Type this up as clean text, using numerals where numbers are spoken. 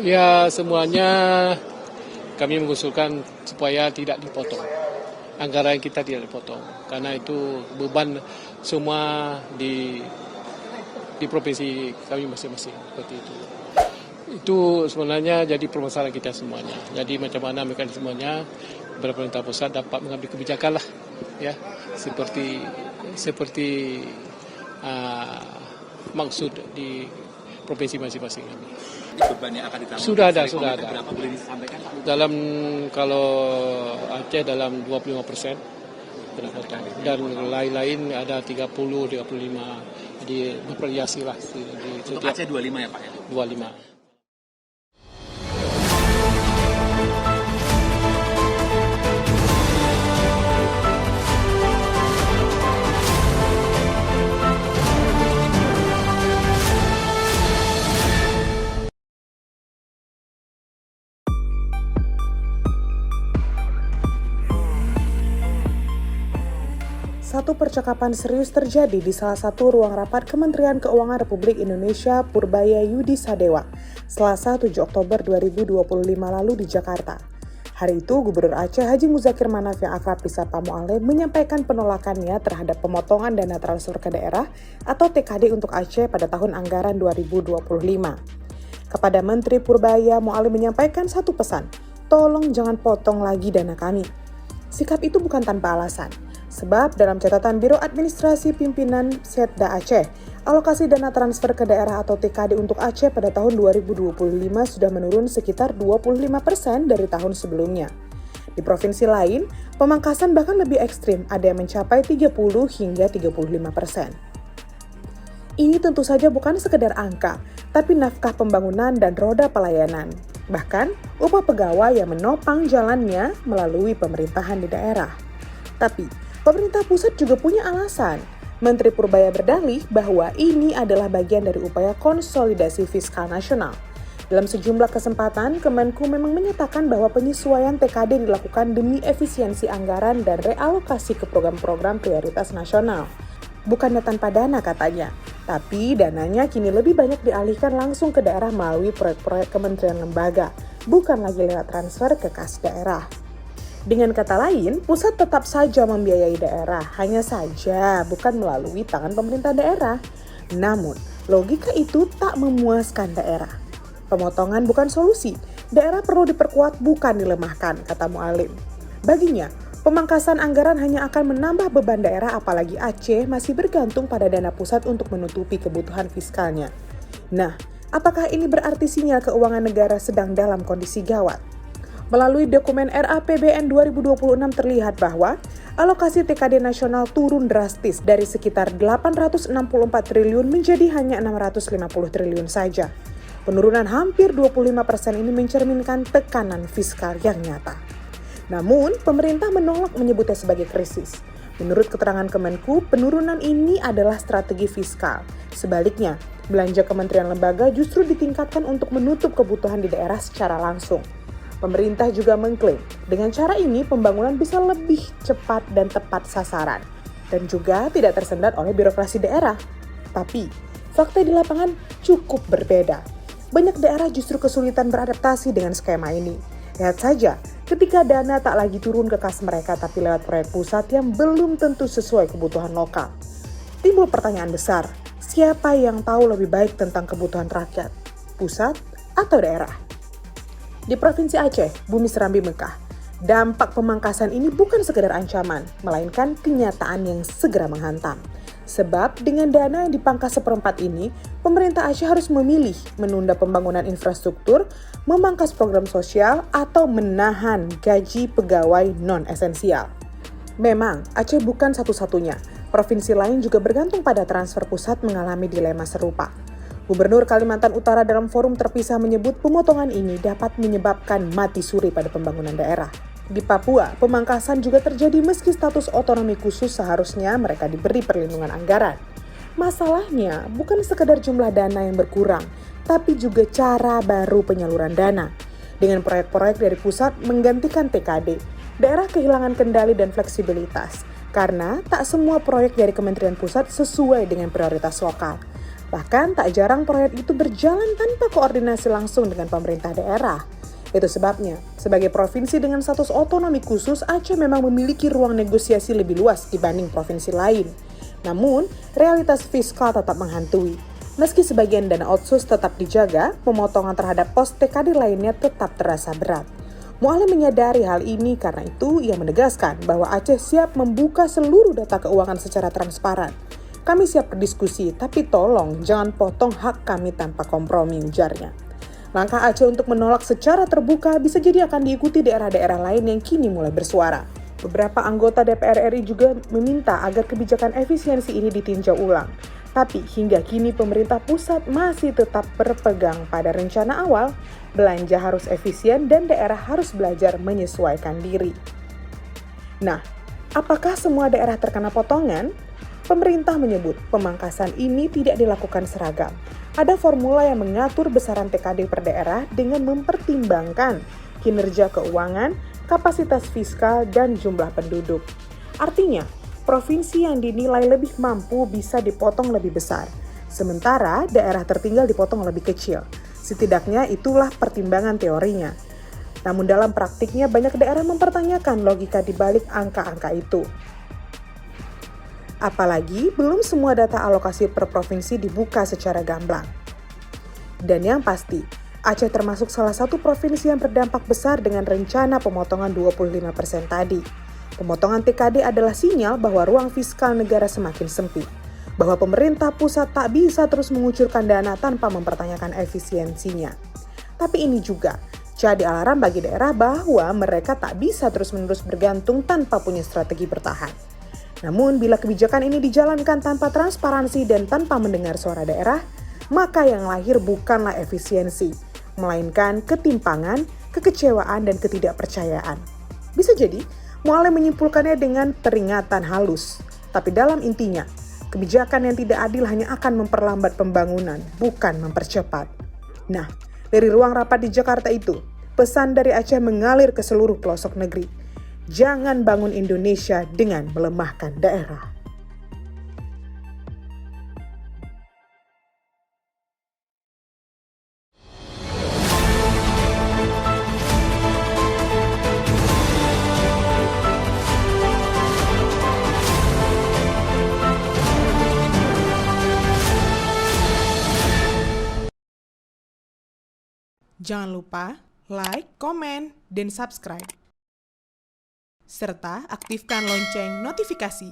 Ya, semuanya kami mengusulkan supaya tidak dipotong. Anggaran kita tidak dipotong. Karena itu beban semua di provinsi kami masing-masing. Seperti itu. Itu sebenarnya jadi permasalahan kita semuanya. Jadi macam mana mekanismenya pemerintah pusat dapat mengambil kebijakan lah. Ya, seperti maksud di provinsi masing-masing kami. Beban yang akan ditanggung Sudah ada. berapa boleh disampaikan Pak? Dalam kalau Aceh dalam 25% dan lain-lain ada 30, 35, jadi bervariasi lah di Untuk setiap Aceh 25 ya Pak ya? 25. Satu percakapan serius terjadi di salah satu ruang rapat Kementerian Keuangan Republik Indonesia Purbaya Yudi Sadewa, Selasa 7 Oktober 2025 lalu di Jakarta. Hari itu, Gubernur Aceh Haji Muzakir Manaf yang akrab disapa Mu'alim menyampaikan penolakannya terhadap pemotongan dana transfer ke daerah atau TKD untuk Aceh pada tahun anggaran 2025. Kepada Menteri Purbaya, Mu'alim menyampaikan satu pesan, tolong jangan potong lagi dana kami. Sikap itu bukan tanpa alasan. Sebab dalam catatan Biro Administrasi Pimpinan Setda Aceh, alokasi dana transfer ke daerah atau TKD untuk Aceh pada tahun 2025 sudah menurun sekitar 25% dari tahun sebelumnya. Di provinsi lain, pemangkasan bahkan lebih ekstrim, ada yang mencapai 30 hingga 35%. Ini tentu saja bukan sekedar angka, tapi nafkah pembangunan dan roda pelayanan. Bahkan, upah pegawai yang menopang jalannya melalui pemerintahan di daerah. Tapi, pemerintah pusat juga punya alasan. Menteri Purbaya berdalih bahwa ini adalah bagian dari upaya konsolidasi fiskal nasional. Dalam sejumlah kesempatan, Kemenku memang menyatakan bahwa penyesuaian TKD dilakukan demi efisiensi anggaran dan realokasi ke program-program prioritas nasional. Bukannya tanpa dana katanya, tapi dananya kini lebih banyak dialihkan langsung ke daerah melalui proyek-proyek kementerian lembaga, bukan lagi lewat transfer ke kas daerah. Dengan kata lain, pusat tetap saja membiayai daerah, hanya saja bukan melalui tangan pemerintah daerah. Namun, logika itu tak memuaskan daerah. Pemotongan bukan solusi, daerah perlu diperkuat bukan dilemahkan, kata Mu'alim. Baginya, pemangkasan anggaran hanya akan menambah beban daerah apalagi Aceh masih bergantung pada dana pusat untuk menutupi kebutuhan fiskalnya. Nah, apakah ini berarti sinyal keuangan negara sedang dalam kondisi gawat? Melalui dokumen RAPBN 2026 terlihat bahwa alokasi TKD nasional turun drastis dari sekitar 864 triliun menjadi hanya 650 triliun saja. Penurunan hampir 25% ini mencerminkan tekanan fiskal yang nyata. Namun, pemerintah menolak menyebutnya sebagai krisis. Menurut keterangan Kemenku, penurunan ini adalah strategi fiskal. Sebaliknya, belanja kementerian lembaga justru ditingkatkan untuk menutup kebutuhan di daerah secara langsung. Pemerintah juga mengklaim, dengan cara ini pembangunan bisa lebih cepat dan tepat sasaran, dan juga tidak tersendat oleh birokrasi daerah. Tapi, fakta di lapangan cukup berbeda. Banyak daerah justru kesulitan beradaptasi dengan skema ini. Lihat saja, ketika dana tak lagi turun ke kas mereka tapi lewat proyek pusat yang belum tentu sesuai kebutuhan lokal. Timbul pertanyaan besar, siapa yang tahu lebih baik tentang kebutuhan rakyat, pusat atau daerah? Di Provinsi Aceh, bumi serambi Mekah, dampak pemangkasan ini bukan sekedar ancaman, melainkan kenyataan yang segera menghantam. Sebab dengan dana yang dipangkas seperempat ini, pemerintah Aceh harus memilih menunda pembangunan infrastruktur, memangkas program sosial, atau menahan gaji pegawai non-esensial. Memang, Aceh bukan satu-satunya. Provinsi lain juga bergantung pada transfer pusat mengalami dilema serupa. Gubernur Kalimantan Utara dalam forum terpisah menyebut pemotongan ini dapat menyebabkan mati suri pada pembangunan daerah. Di Papua, pemangkasan juga terjadi meski status otonomi khusus seharusnya mereka diberi perlindungan anggaran. Masalahnya bukan sekedar jumlah dana yang berkurang, tapi juga cara baru penyaluran dana. Dengan proyek-proyek dari pusat menggantikan TKD, daerah kehilangan kendali dan fleksibilitas, karena tak semua proyek dari Kementerian Pusat sesuai dengan prioritas lokal. Bahkan tak jarang proyek itu berjalan tanpa koordinasi langsung dengan pemerintah daerah. Itu sebabnya, sebagai provinsi dengan status otonomi khusus, Aceh memang memiliki ruang negosiasi lebih luas dibanding provinsi lain. Namun, realitas fiskal tetap menghantui. Meski sebagian dana otsus tetap dijaga, pemotongan terhadap pos TKD lainnya tetap terasa berat. Mualim menyadari hal ini, karena itu ia menegaskan bahwa Aceh siap membuka seluruh data keuangan secara transparan. Kami siap berdiskusi, tapi tolong jangan potong hak kami tanpa kompromi, ujarnya. Langkah Aceh untuk menolak secara terbuka bisa jadi akan diikuti daerah-daerah lain yang kini mulai bersuara. Beberapa anggota DPR RI juga meminta agar kebijakan efisiensi ini ditinjau ulang. Tapi hingga kini pemerintah pusat masih tetap berpegang pada rencana awal, belanja harus efisien dan daerah harus belajar menyesuaikan diri. Nah, apakah semua daerah terkena potongan? Pemerintah menyebut pemangkasan ini tidak dilakukan seragam. Ada formula yang mengatur besaran TKD per daerah dengan mempertimbangkan kinerja keuangan, kapasitas fiskal, dan jumlah penduduk. Artinya, provinsi yang dinilai lebih mampu bisa dipotong lebih besar, sementara daerah tertinggal dipotong lebih kecil. Setidaknya itulah pertimbangan teorinya. Namun dalam praktiknya banyak daerah mempertanyakan logika di balik angka-angka itu. Apalagi belum semua data alokasi per provinsi dibuka secara gamblang. Dan yang pasti, Aceh termasuk salah satu provinsi yang berdampak besar dengan rencana pemotongan 25% tadi. Pemotongan TKD adalah sinyal bahwa ruang fiskal negara semakin sempit, bahwa pemerintah pusat tak bisa terus mengucurkan dana tanpa mempertanyakan efisiensinya. Tapi ini juga jadi alarm bagi daerah bahwa mereka tak bisa terus-menerus bergantung tanpa punya strategi bertahan. Namun, bila kebijakan ini dijalankan tanpa transparansi dan tanpa mendengar suara daerah, maka yang lahir bukanlah efisiensi, melainkan ketimpangan, kekecewaan, dan ketidakpercayaan. Bisa jadi, Mualim menyimpulkannya dengan peringatan halus. Tapi dalam intinya, kebijakan yang tidak adil hanya akan memperlambat pembangunan, bukan mempercepat. Nah, dari ruang rapat di Jakarta itu, pesan dari Aceh mengalir ke seluruh pelosok negeri. Jangan bangun Indonesia dengan melemahkan daerah. Jangan lupa like, komen, dan subscribe. Serta aktifkan lonceng notifikasi